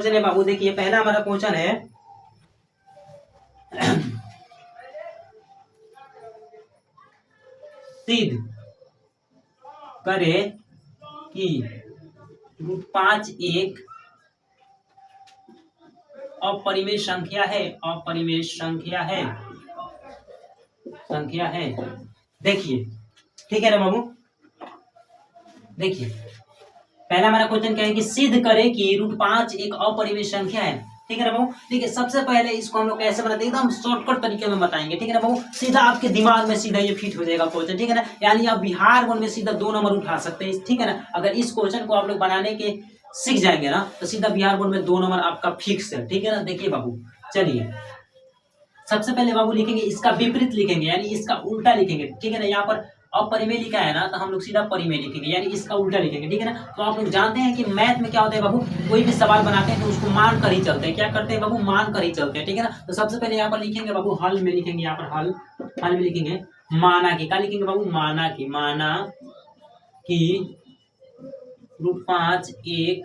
चलिए बाबू देखिए, पहला हमारा क्वेश्चन है सिद्ध करे कि √5 एक अपरिमेय संख्या है। अपरिमेय संख्या है। देखिए ठीक है ना बाबू, देखिए पहला हमारा क्वेश्चन क्या है कि सिद्ध करे कि √5 एक अपरिमेय संख्या है। ठीक है ना बाबू। देखिए सबसे पहले इसको हम लोग कैसे बनाते हैं, एकदम शॉर्टकट तरीके में बताएंगे। ठीक है ना बाबू, सीधा आपके दिमाग में सीधा ये फिट हो जाएगा क्वेश्चन। ठीक है ना, यानी आप बिहार बोर्ड में सीधा 2 नंबर उठा सकते हैं। ठीक है ना, अगर इस क्वेश्चन को आप लोग बनाने के सीख जाएंगे ना तो सीधा बिहार बोर्ड में 2 नंबर आपका फिक्स है। ठीक है ना, देखिए बाबू चलिए सबसे पहले बाबू लिखेंगे इसका विपरीत लिखेंगे, यानी इसका उल्टा लिखेंगे। ठीक है ना, यहाँ पर अपरिमेय लिखा है ना तो हम लोग सीधा परिमेय लिखेंगे, यानी इसका उल्टा लिखेंगे। ठीक है ना, तो आप लोग जानते हैं कि मैथ में क्या होता है बाबू, कोई भी सवाल बनाते हैं तो उसको मान कर ही चलते हैं। क्या करते हैं बाबू, मान कर ही चलते हैं। ठीक है ना, तो सबसे पहले यहाँ पर लिखेंगे बाबू हल में लिखेंगे, यहाँ पर हल में लिखेंगे माना की। क्या लिखेंगे बाबू, माना की √5 एक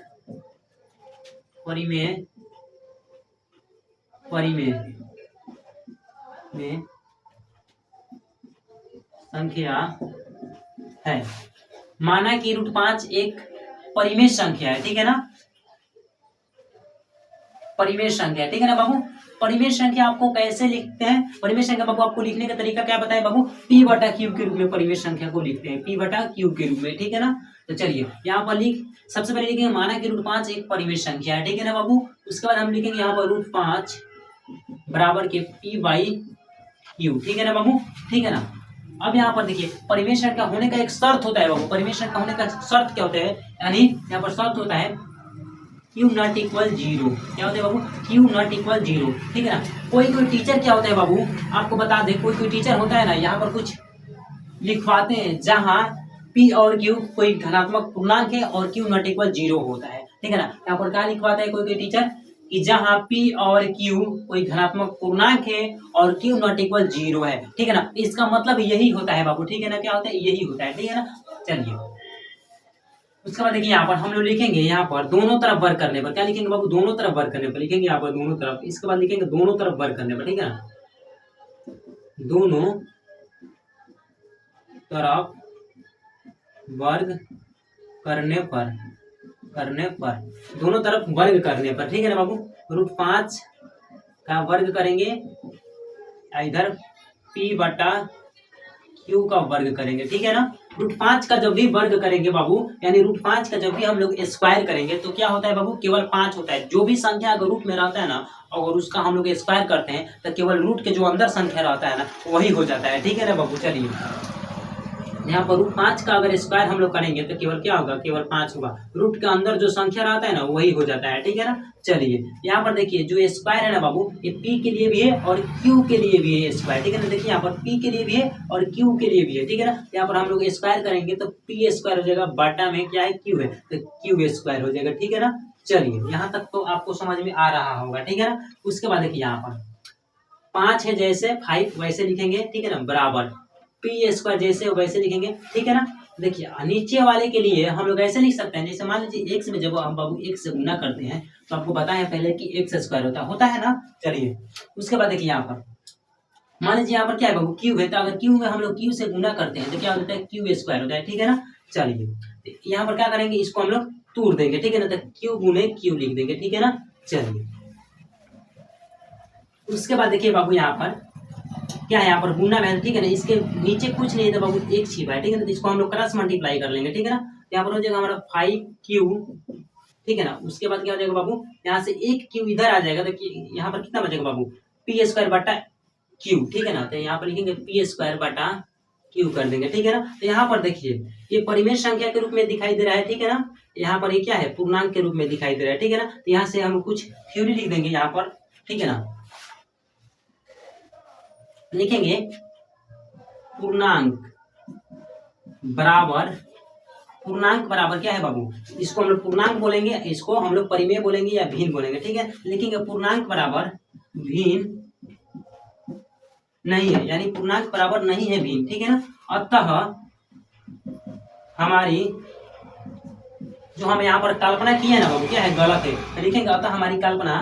परिमेय में संख्या है। माना कि √5 एक परिमेय संख्या है। ठीक है ना, परिमेय संख्या। ठीक है ना बाबू, परिमेय संख्या आपको कैसे लिखते हैं, परिमेय संख्या बाबू आपको लिखने का तरीका क्या बताएं बाबू, p/q के रूप में परिमेय संख्या को लिखते हैं, p/q के रूप में। ठीक है ना, तो चलिए यहाँ पर सबसे पहले लिखेंगे माना कि √5 एक परिमेय संख्या है। ठीक है ना बाबू, उसके बाद हम लिखेंगे यहाँ पर √5 बराबर के p/q। ठीक है ना बाबू, ठीक है ना। अब यहाँ पर देखिए परिमेय संख्या होने का एक शर्त होता है बाबू, परिमेय संख्या होने का शर्त क्या होता है, यानी यहाँ पर शर्त होता है Q ≠ 0। क्या होता है बाबू, Q ≠ 0। ठीक है ना, कोई टीचर क्या होता है बाबू आपको बता दे, कोई टीचर होता है ना यहाँ पर कुछ लिखवाते हैं जहाँ P और Q कोई धनात्मक पूर्णांक है और Q ≠ 0 होता है। ठीक है ना, यहाँ पर क्या लिखवाता है कोई टीचर कि जहाँ P और Q कोई धनात्मक पूर्णांक है और Q ≠ 0 है। ठीक है ना, इसका मतलब यही होता है बाबू। ठीक है ना, क्या होता है, यही होता है। ठीक है ना, चलिए उसके बाद देखिए यहाँ पर हम लोग लिखेंगे यहाँ पर दोनों तरफ वर्ग करने पर। क्या लिखेंगे बाबू, दोनों तरफ वर्ग करने पर लिखेंगे यहाँ पर दोनों तरफ। इसके बाद लिखेंगे दोनों तरफ वर्ग करने पर। ठीक है ना, दोनों तरफ वर्ग करने पर दोनों तरफ वर्ग करने पर। ठीक है ना बाबू, √5 का वर्ग करेंगे, इधर p/q का वर्ग करेंगे। ठीक है ना, √5 का जब भी वर्ग करेंगे बाबू, यानी √5 का जब भी हम लोग स्क्वायर करेंगे तो क्या होता है बाबू, केवल 5 होता है। जो भी संख्या अगर रूट में रहता है ना, अगर उसका हम लोग स्क्वायर करते हैं तो केवल रूट के जो अंदर संख्या रहता है ना वही हो जाता है। ठीक है ना बाबू, चलिए यहाँ पर √5 का अगर स्क्वायर हम लोग करेंगे तो केवल क्या होगा, केवल 5 होगा। रूट के अंदर जो संख्या रहता है ना वही हो जाता है। ठीक है ना, चलिए यहाँ पर देखिए जो स्क्वायर है ना बाबू, ये p के लिए भी है और q के लिए भी है स्क्वायर। ठीक है ना, देखिए यहाँ पर p के लिए भी है और q के लिए भी है। ठीक है ना, यहाँ पर हम लोग स्क्वायर करेंगे तो p स्क्वायर हो जाएगा, बटा में क्या है q है तो q स्क्वायर हो जाएगा। ठीक है ना, चलिए यहाँ तक तो आपको समझ में आ रहा होगा। ठीक है ना, उसके बाद देखिए यहाँ पर 5 है जैसे 5 वैसे लिखेंगे। ठीक है ना, बराबर p² जैसे वैसे लिखेंगे। ठीक है ना, देखिए नीचे वाले के लिए हम लोग ऐसे लिख सकते हैं, जैसे मान लीजिए x में जब हम बाबू x से गुना करते हैं तो आपको पता है पहले कि x² होता है ना। चलिए उसके बाद देखिए यहाँ पर मान लीजिए यहाँ पर क्या है बाबू, q है, तो अगर q में हम लोग q से गुना करते हैं तो क्या होता है, q² होता है। ठीक है ना, चलिए यहाँ पर क्या करेंगे, इसको हम लोग तोड़ देंगे। ठीक है ना, तो q गुने q लिख देंगे। ठीक है ना, चलिए उसके बाद देखिए बाबू यहाँ पर क्या है, यहाँ पर गुना में। ठीक है ना, इसके नीचे कुछ नहीं है तो बाबू एक छिपा है। ठीक है ना, तो इसको हम लोग क्रॉस मल्टीप्लाई कर लेंगे। ठीक है ना, यहाँ पर हो जाएगा हमारा 5q। ठीक है ना, उसके बाद क्या हो जाएगा बाबू, यहाँ से एक q इधर आ जाएगा तो यहाँ पर कितना बचेगा बाबू, p²/q। ठीक है ना, तो यहाँ पर लिखेंगे p²/q कर देंगे। ठीक है ना, तो यहाँ पर देखिए ये परिमेय संख्या के रूप में दिखाई दे रहा है। ठीक है ना, यहाँ पर ये क्या है, पूर्णांक के रूप में दिखाई दे रहा है। ठीक है ना, तो यहाँ से हम कुछ थ्योरी लिख देंगे यहाँ पर। ठीक है ना, लिखेंगे पूर्णांक बराबर क्या है बाबू, इसको हम लोग पूर्णांक बोलेंगे, इसको हम लोग परिमेय बोलेंगे या भिन्न बोलेंगे। ठीक है, लिखेंगे पूर्णांक बराबर भिन्न नहीं है, यानी पूर्णांक बराबर नहीं है भिन्न। ठीक है ना, अतः हमारी जो हम यहाँ पर कल्पना की है ना बाबू, क्या है, गलत है। तो लिखेंगे अतः हमारी कल्पना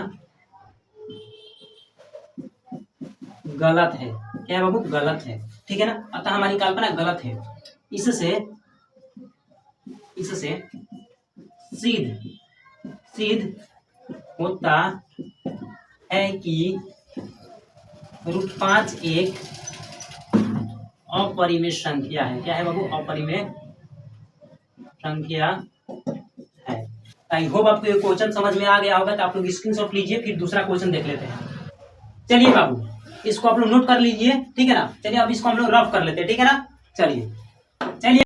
गलत है। क्या है बाबू, गलत है, ठीक है ना। अतः हमारी कल्पना गलत है। इससे सिद्ध होता है कि √5 एक अपरिमेय संख्या है। क्या है बाबू, अपरिमेय संख्या है। आई होप आपको ये क्वेश्चन समझ में आ गया होगा। तो आप लोग स्क्रीनशॉट लीजिए, फिर दूसरा क्वेश्चन देख लेते हैं। चलिए बाबू, इसको आप लोग नोट कर लीजिए, ठीक है ना। चलिए अब इसको हम लोग रफ कर लेते हैं, ठीक है ना। चलिए।